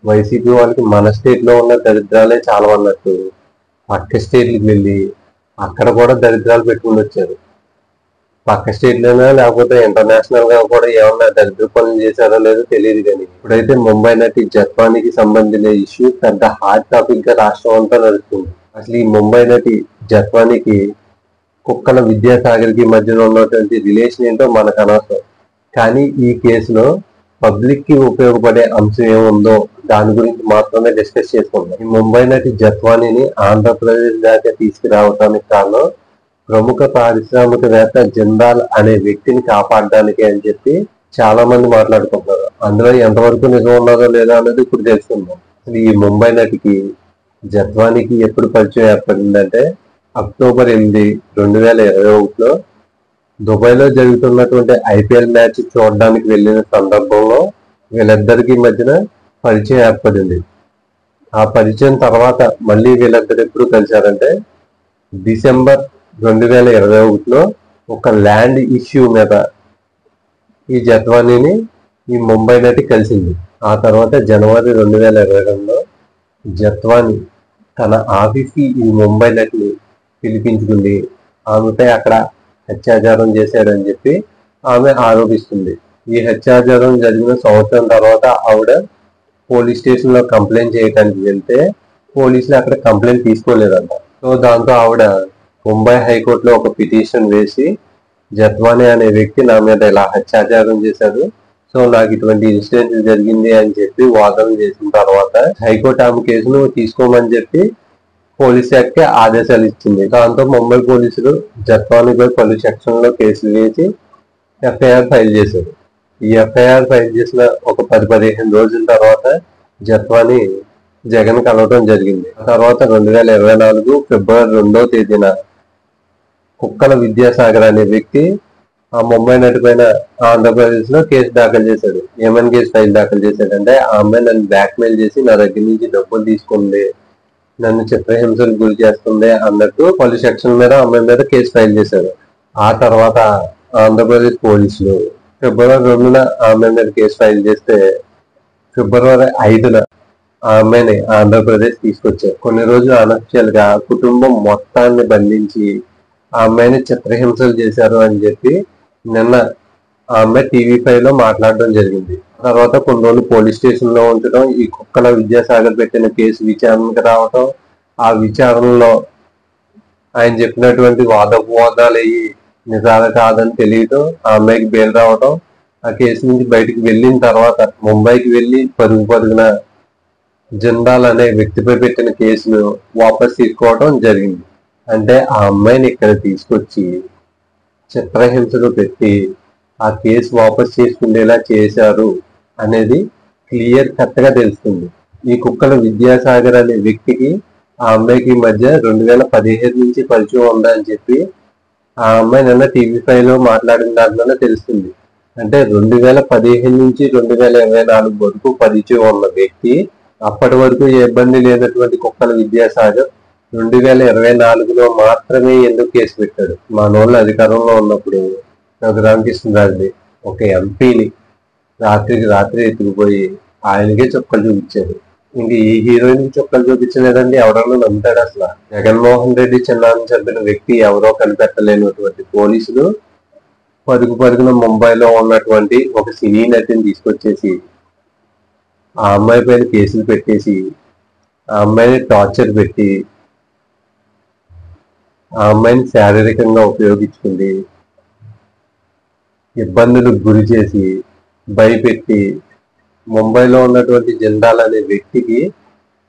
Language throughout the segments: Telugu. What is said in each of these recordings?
వైసీపీ వాళ్ళకి మన స్టేట్ లో ఉన్న దరిద్రాలే చాలా అన్నట్టు పక్క స్టేట్లకు వెళ్ళి అక్కడ కూడా దరిద్రాలు పెట్టుకుని వచ్చారు. పక్క స్టేట్ లోనే లేకపోతే ఇంటర్నేషనల్ గా కూడా ఏమన్నా దరిద్ర పనులు చేశారో లేదో తెలియదు. కానీ ఇప్పుడైతే ముంబై నటి జత్వానికి సంబంధించిన ఇష్యూ పెద్ద హాట్ టాపిక్ గా రాష్ట్రం అంతా నడుస్తుంది. అసలు ఈ ముంబై నటి జత్వానికి కుక్కల విద్యాసాగర్ కి మధ్యలో ఉన్నటువంటి రిలేషన్ ఏంటో మనకు అనవసరం. కానీ ఈ కేసులో పబ్లిక్ కి ఉపయోగపడే అంశం ఏముందో దాని గురించి మాత్రమే డిస్కస్ చేసుకుందాం. ఈ ముంబై నటి జత్వానీని ఆంధ్రప్రదేశ్ దాకా తీసుకురావడానికి కారణం ప్రముఖ పారిశ్రామికవేత్త జిందాల్ అనే వ్యక్తిని కాపాడడానికి అని చెప్పి చాలా మంది మాట్లాడుకుంటున్నారు. అందులో ఎంతవరకు నిజం ఉన్నదో లేదో అనేది ఇప్పుడు తెలుసుకుందాం. అసలు ఈ ముంబై నటికి జత్వానీకి ఎప్పుడు పరిచయం ఏర్పడిందంటే అక్టోబర్ 8, 2021లో దుబాయ్లో జరుగుతున్నటువంటి ఐపీఎల్ మ్యాచ్ చూడడానికి వెళ్ళిన సందర్భంలో వీళ్ళిద్దరికి మధ్యన పరిచయం ఏర్పడింది. ఆ పరిచయం తర్వాత మళ్ళీ వీళ్ళిద్దరు ఎప్పుడు కలిశారంటే డిసెంబర్ 2021లో ఒక ల్యాండ్ ఇష్యూ మీద ఈ జత్వానీని ఈ ముంబై నటి కలిసింది. ఆ తర్వాత జనవరి 2022లో జత్వానీ తన ఆఫీస్కి ఈ ముంబై నటిని పిలిపించుకుంది. ఆమెపై అక్కడ హత్యాచారం చేశాడని చెప్పి ఆమె ఆరోపిస్తుంది. ఈ హత్యాచారం జరిగిన సంవత్సరం తర్వాత ఆవిడ పోలీస్ స్టేషన్ లో కంప్లైంట్ చేయడానికి వెళ్తే పోలీసులు అక్కడ కంప్లైంట్ తీసుకోలేదంట. సో దాంతో ఆవిడ ముంబై హైకోర్టులో ఒక పిటిషన్ వేసి జత్వానీ అనే వ్యక్తి నా మీద ఇలా హత్యాచారం చేశాడు, సో నాకు ఇటువంటి ఇన్సిడెంట్ జరిగింది అని చెప్పి వాదన చేసిన తర్వాత హైకోర్టు ఆమె కేసును తీసుకోమని చెప్పి పోలీస్ శాఖ ఆదేశాలు ఇచ్చింది. దాంతో ముంబై పోలీసులు జత్వానీపై పలు సెక్షన్లో కేసులు వేసి ఎఫ్ఐఆర్ ఫైల్ చేశారు. ఈ ఎఫ్ఐఆర్ ఫైల్ చేసిన ఒక 10-15 రోజుల తర్వాత జత్వానీ జగన్ కలవడం జరిగింది. ఆ తర్వాత 2024 ఫిబ్రవరి 2వ తేదీన కుక్కల విద్యాసాగర్ అనే వ్యక్తి ఆ ముంబై నటి పైన ఆంధ్రప్రదేశ్ లో కేసు దాఖలు చేశాడు. ఏమని కేసు ఫైల్ దాఖలు చేశాడంటే ఆ అమ్మాయి నన్ను బ్లాక్మెయిల్ చేసి నా దగ్గర నుంచి డబ్బులు తీసుకుంది, నన్ను చిత్రహింసలకు గురి చేస్తుంది అన్నట్టు పలు సెక్షన్ మీద అమ్మాయి మీద కేసు ఫైల్ చేశారు. ఆ తర్వాత ఆంధ్రప్రదేశ్ పోలీసులు ఫిబ్రవరి 2న ఆ అమ్మాయి మీద కేసు ఫైల్ చేస్తే ఫిబ్రవరి 5న ఆ అమ్మాయిని ఆంధ్రప్రదేశ్ తీసుకొచ్చారు. కొన్ని రోజులు అనఫిషియల్ గా కుటుంబం మొత్తాన్ని బంధించి ఆ అమ్మాయిని చిత్రహింసలు చేశారు అని చెప్పి నిన్న ఆ అమ్మాయి TV5 లో మాట్లాడడం జరిగింది. తర్వాత కొన్ని రోజులు పోలీస్ స్టేషన్ లో ఉంచడం, ఈ కుక్కల విద్యాసాగర్ పెట్టిన కేసు విచారణకు రావటం, ఆ విచారణలో ఆయన చెప్పినటువంటి వాదోపవాదాలు అయ్యి నిజాలు కాదని తెలియటం, ఆ అమ్మాయికి బెయిల్ రావటం, ఆ కేసు నుంచి బయటికి వెళ్ళిన తర్వాత ముంబైకి వెళ్ళి పరుగున జిందాల్ అనే వ్యక్తిపై పెట్టిన కేసును వాపస్ తీసుకోవడం జరిగింది. అంటే ఆ అమ్మాయిని ఇక్కడ తీసుకొచ్చి చిత్రహింసలు పెట్టి ఆ కేసు వాపస్ చేసుకునేలా చేశారు అనేది క్లియర్ కట్ గా తెలుస్తుంది. ఈ కుక్కల విద్యాసాగర్ అనే వ్యక్తికి ఆ అమ్మాయికి మధ్య 2015 నుంచి పరిచయం ఉందా అని చెప్పి ఆ అమ్మాయి నిన్న TV5 లో మాట్లాడిన దాంట్లోనే తెలుస్తుంది. అంటే 2015 నుంచి 2024 వరకు పరిచయం ఉన్న వ్యక్తి, అప్పటి వరకు ఏ ఇబ్బంది లేనటువంటి కుక్కల విద్యాసాగర్ 2024లో మాత్రమే ఎందుకు కేసు పెట్టాడు? మనోళ్ళు అధికారంలో ఉన్నప్పుడు రఘురామకృష్ణరాజుని ఒక ఎంపీని రాత్రికి రాత్రి ఎత్తుకుపోయి ఆయనకే చుక్కలు చూపించారు. ఇంక ఈ హీరోయిన్ చుక్కలు చూపించలేదండి ఎవరన్నా నమ్ముతాడు? అసలు జగన్మోహన్ రెడ్డి చిన్నాన్ని చంపిన వ్యక్తి ఎవరో కనిపెట్టలేనటువంటి పోలీసులు పరుగున ముంబైలో ఉన్నటువంటి ఒక సినీ నటిని తీసుకొచ్చేసి ఆ అమ్మాయి పైన కేసులు పెట్టేసి ఆ అమ్మాయిని టార్చర్ పెట్టి ఆ అమ్మాయిని శారీరకంగా ఉపయోగించుకుంది, ఇబ్బందులకు గురి చేసి భయపెట్టి ముంబైలో ఉన్నటువంటి జిందాల్ అనే వ్యక్తికి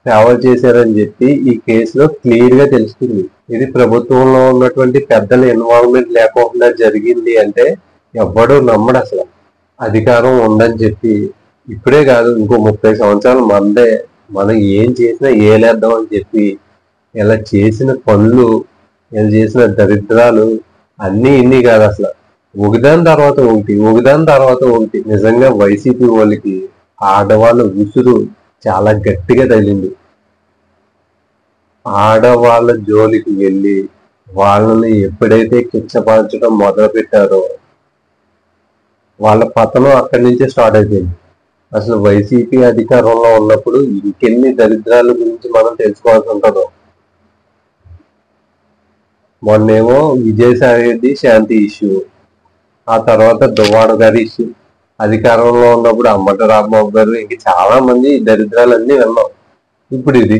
సేవలు చేశారని చెప్పి ఈ కేసులో క్లియర్ గా తెలుస్తుంది. ఇది ప్రభుత్వంలో ఉన్నటువంటి పెద్దల ఇన్వాల్వ్మెంట్ లేకుండా జరిగింది అంటే ఎవ్వడూ నమ్మడు. అసలు అధికారం ఉందని చెప్పి ఇప్పుడే కాదు ఇంకో 30 సంవత్సరాలు మనదే, మనం ఏం చేసినా ఏలేద్దాం అని చెప్పి ఇలా చేసిన పనులు, ఇలా చేసిన దరిద్రాలు అన్నీ ఇన్ని కాదు. అసలు ఒకదాని తర్వాత ఒకటి నిజంగా వైసీపీ వాళ్ళకి ఆడవాళ్ళ ఉసురు చాలా గట్టిగా తగిలింది. ఆడవాళ్ళ జోలికి వెళ్ళి వాళ్ళని ఎప్పుడైతే కిచ్చపరచడం మొదలు పెట్టారో వాళ్ళ పతనం అక్కడి నుంచే స్టార్ట్ అయిపోయింది. అసలు వైసీపీ అధికారంలో ఉన్నప్పుడు ఇంకెన్ని దరిద్రాల గురించి మనం తెలుసుకోవాల్సి ఉంటుందో. మొన్నేమో విజయసాయి రెడ్డి శాంతి ఇష్యూ, ఆ తర్వాత దువ్వాడ గారి ఇష్యూ. అధికారంలో ఉన్నప్పుడు అంబటి రాంబాబు గారు, ఇంక చాలా మంది దరిద్రాలన్నీ విన్నాం. ఇప్పుడు ఇది